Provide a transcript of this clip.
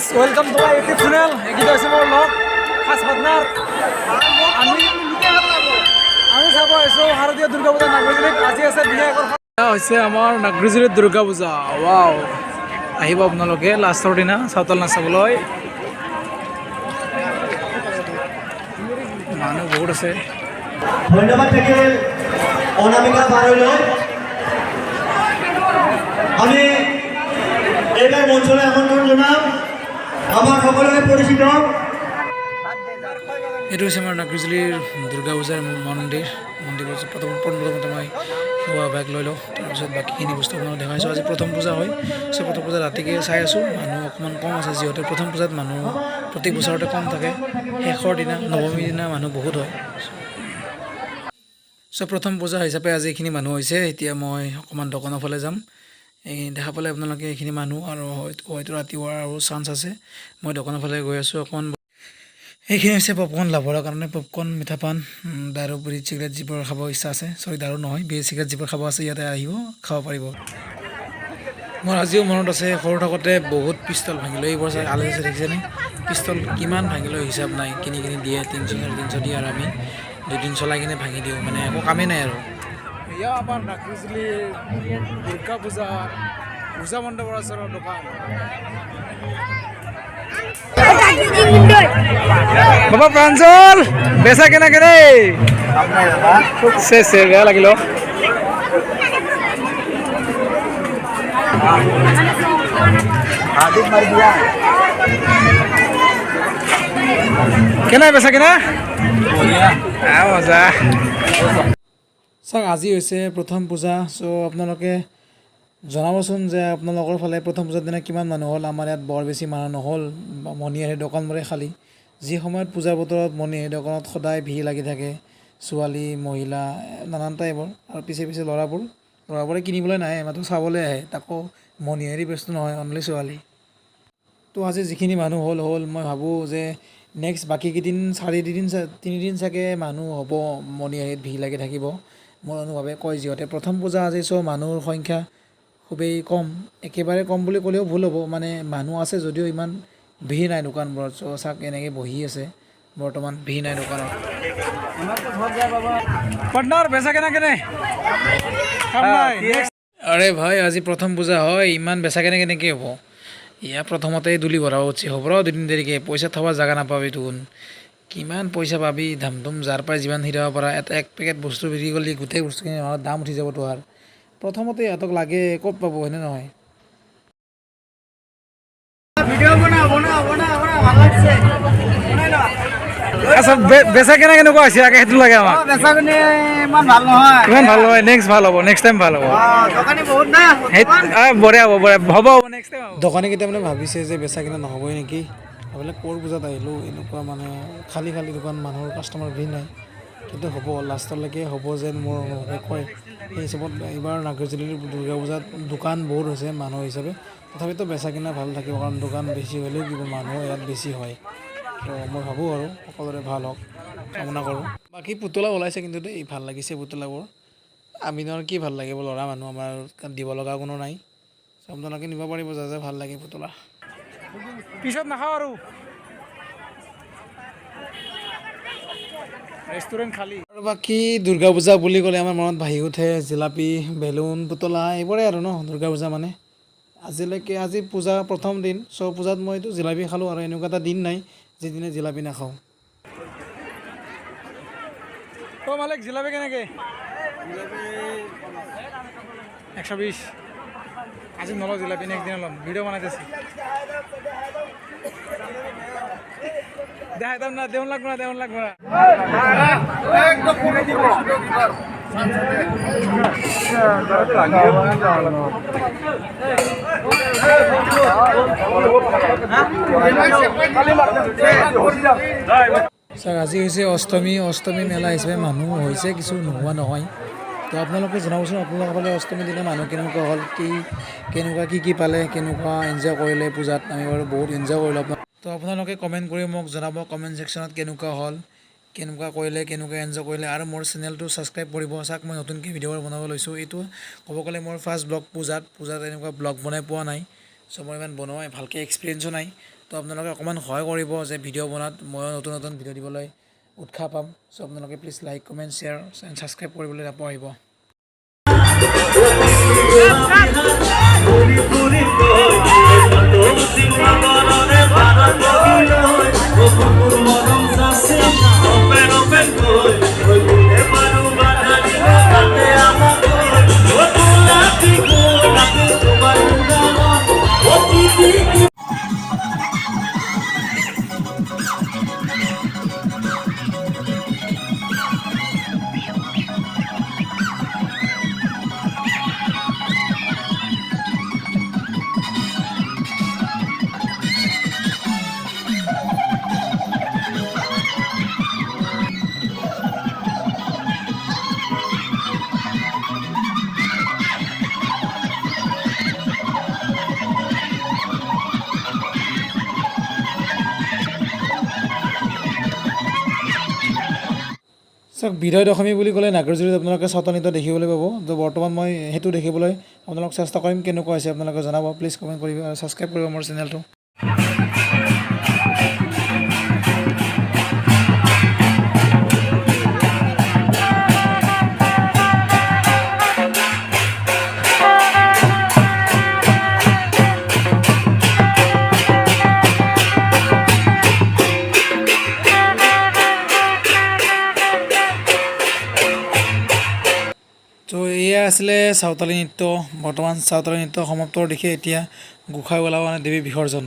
Guys welcome to my YouTube channel এগিয়ে আছে মোৰ লগ খাস পাৰ্টনাৰ আমি চাব আহিছোঁ শাৰদীয় দুৰ্গা পূজা নাগৰিকত আজি আছে বিনায়কৰ হৈছে আমাৰ নাগৰিকত দুৰ্গা পূজা ওয়াও আহিব আপোনালোকে লাষ্টৰ দিনা চাওতাল নাচাবলৈ মানুহ বহুত আছে ধন্যবাদ থাকিল অনামিকা পাৰলৈ আমি এইবাৰ মঞ্চলৈ আমন্ত্ৰণ জনাম আমাৰ সকলোৰে পৰিচিত এইটো হৈছে আমাৰ নাগৰিকজুলিৰ দুৰ্গা পূজাৰ মন্দিৰ প্ৰথমতে মই সেৱা বেগ লৈ লওঁ তাৰপিছত বাকীখিনি বস্তু আপোনালোক দেখাইছোঁ আজি প্ৰথম পূজা হয় চ' প্ৰথম পূজা ৰাতিকে চাই আছোঁ মানুহ অকণমান কম আছে যিহেতু প্ৰথম পূজাত মানুহ প্ৰতি বছৰতে কম থাকে শেষৰ দিনা নৱমীৰ দিনা মানুহ বহুত হয় চ' প্ৰথম পূজা হিচাপে আজি এইখিনি মানুহ হৈছে এতিয়া মই অকণমান দোকানৰ ফালে যাম এই দেখা পালে আপোনালোকে এইখিনি মানুহ আৰু হয়তো ৰাতি হোৱাৰ আৰু চান্স আছে মই দোকানৰ ফালে গৈ আছোঁ অকণমান এইখিনি হৈছে পপকৰ্ণ লাভৰ কাৰণে পপকৰ্ণ মিঠা পান দাৰু বিড়ি চিগাৰেট যিবোৰ খাব ইচ্ছা আছে চৰি দাৰু নহয় বিড়ি চিগাৰেট যিবোৰ খাব আছে ইয়াতে আহিব খাব পাৰিব মোৰ আজিও মনত আছে সৰু থাকোঁতে বহুত পিষ্টল ভাঙিলোঁ এইবোৰ চাই আলহী দেখিছেনে পিষ্টল কিমান ভাঙিলোঁ হিচাপ নাই কিনি দিয়ে 300 দিয়ে আৰু আমি 2 দিন চলাই কিনে ভাঙি দিওঁ মানে একো কামেই নাই আৰু এয়া আমাৰ নাগৰিকজুলিৰ দুৰ্গা পূজা মণ্ডপৰ ওচৰৰ দোকান বাবা প্ৰাঞ্জল বেচা কেনে শেষ বেয়া লাগিল কেনে বেচা কেনে মজা চাওক আজি হৈছে প্ৰথম পূজা চ' আপোনালোকে জনাবচোন যে আপোনালোকৰ ফালে প্ৰথম পূজাৰ দিনা কিমান মানুহ হ'ল আমাৰ ইয়াত বৰ বেছি মানুহ নহ'ল মণিহাৰী দোকানবোৰে খালী যি সময়ত পূজাৰ বতৰত মণিহাৰী দোকানত সদায় ভিৰ লাগি থাকে ছোৱালী মহিলা নানান টাইপৰ আৰু পিছে ল'ৰাবোৰে কিনিবলৈ নাহে মাত্ৰ চাবলৈ আহে তাকো মণিহাৰী ব্যস্ত নহয় অনলি ছোৱালী তো আজি যিখিনি মানুহ হ'ল মই ভাবোঁ যে নেক্সট বাকীকেইদিন 3দিন চাগে মানুহ হ'ব মণিহাৰীত ভিৰ লাগি থাকিব মোৰ অনুভৱে কয় যিহেতু প্ৰথম পূজা আজি চ' মানুহৰ সংখ্যা খুবেই কম একেবাৰে কম বুলি ক'লেও ভুল হ'ব মানে মানুহ আছে যদিও ইমান ভিৰ নাই দোকানবোৰত চ' চাওক এনেকৈ বহি আছে বৰ্তমান ভিৰ নাই দোকানত পাৰ্টনাৰ বেচা কেনে আৰে ভাই আজি প্ৰথম পূজা হয় ইমান বেচা কেনেকৈ হ'ব ইয়া প্ৰথমতে দুলি ভৰাব উঠি হ'ব ৰ 2 দিন দেৰিকৈ পইচা থ'ব জাগা নাপাবি তোন কিমান পইচা পাবি ধামধুম যাৰ পৰাই যিমান হিৰাব পৰা এক পেকেট বস্তু বিক্ৰী কৰিলে গোটেই বস্তুখিনি দাম উঠি যাব তোহাৰ প্ৰথমতে ইহঁতক লাগে ক'ত পাব হয়নে নহয় আচ্ছা বেচা কেনেকুৱা হৈছে আগে সেইটো লাগে আমাক ইমান ভাল নহয় নেক্সট ভাল হ'ব নেক্সট টাইম ভাল হ'ব বঢ়িয়া হ'ব নেক্সট টাইম দোকানীকেইটা মানে ভাবিছে যে বেচা কিনা নহ'বই নেকি ভাবিলে ক'ৰ পূজাত আহিলোঁ এনেকুৱা মানে খালী দোকান মানুহৰ কাষ্টমাৰ ভিৰ নাই কিন্তু হ'ব লাষ্টলৈকে হ'ব যেন মোৰ কয় সেই হিচাপত এইবাৰ নাগৰিকজুলিৰ দুৰ্গা পূজাত দোকান বহুত হৈছে মানুহ হিচাপে তথাপিতো বেচা কিনা ভাল থাকিব কাৰণ দোকান বেছি হ'লেও কিবা মানুহ ইয়াত বেছি হয় তো মই ভাবোঁ আৰু সকলোৰে ভাল হওক কামনা কৰোঁ বাকী পুতলা ওলাইছে কিন্তু দেই ভাল লাগিছে পুতলাবোৰ আমিনৰ কি ভাল লাগিব ল'ৰা মানুহ আমাৰ দিব লগা কোনো নাই আপোনালোকে নিব পাৰিব যাতে ভাল লাগে পুতলা পিছত নাখাওঁ আৰু ৰেষ্টুৰেণ্ট খালী আৰু বাকী দুৰ্গা পূজা বুলি ক'লে আমাৰ মনত ভাহি উঠে জিলাপি বেলুন পুতলা এইবোৰে আৰু ন দুৰ্গা পূজা মানে আজি পূজা প্ৰথম দিন চ' পূজাত মইতো জিলাপি খালোঁ আৰু এনেকুৱা এটা দিন নাই যিদিনা জিলাপি নাখাওঁ মালিক জিলাপি কেনেকৈ 120 আজি নলওঁ জিলাপি নেক্সট দিনা ল'ম ভিডিঅ' বনাইতেছি দেউন লাগব না স্যাৰ আজি হৈছে অষ্টমী মেলা হিচাপে মানুহ হৈছে কিছু নোহোৱা নহয় তো আপোনালোকে জনাবচোন আপোনালোকৰ ফালে অষ্টমীৰ দিনা মানুহ কেনেকুৱা হ'ল কেনেকুৱা কি পালে কেনেকুৱা এনজয় কৰিলে পূজাত আমি বাৰু বহুত এনজয় কৰিলোঁ তো আপোনালোকে কমেণ্ট কৰি মোক জনাব কমেণ্ট ছেকশ্যনত কেনেকুৱা হ'ল কেনেকুৱা কৰিলে কেনেকুৱা এনজয় কৰিলে আৰু মোৰ চেনেলটো ছাবস্ক্ৰাইব কৰিব চাওক মই নতুনকৈ ভিডিঅ' বনাব লৈছোঁ এইটো ক'ব গ'লে মোৰ ফাৰ্ষ্ট ব্লগ পূজাত এনেকুৱা ব্লগ বনাই পোৱা নাই চ' মই ইমান বনোৱা ভালকৈ এক্সপিৰিয়েঞ্চো নাই। তো আপোনালোকে অকণমান সহায় কৰিব যে ভিডিঅ' বনাত ময়ো নতুন নতুন ভিডিঅ' দিবলৈ উৎসাহ পাম। চ' আপোনালোকে please like comment share and subscribe কৰিবলৈ নাপাহৰিব। চাওক বিদায় দশমী বুলি ক'লে নাগাৰজুলিত আপোনালোকে চটা নৃত্য দেখিবলৈ পাব। তো বৰ্তমান মই সেইটো দেখিবলৈ আপোনালোকক চেষ্টা কৰিম, কেনেকুৱা হৈছে আপোনালোকে জনাব। প্লিজ কমেণ্ট কৰিব আৰু ছাবস্ক্ৰাইব কৰিব মোৰ চেনেলটো। তো এয়া আছিলে চাওতালী নৃত্য। বৰ্তমান চাওতালী নৃত্য সমাপ্তৰ দিশে এতিয়া গোঁসাই ওলাব মানে দেৱী বিসৰ্জন।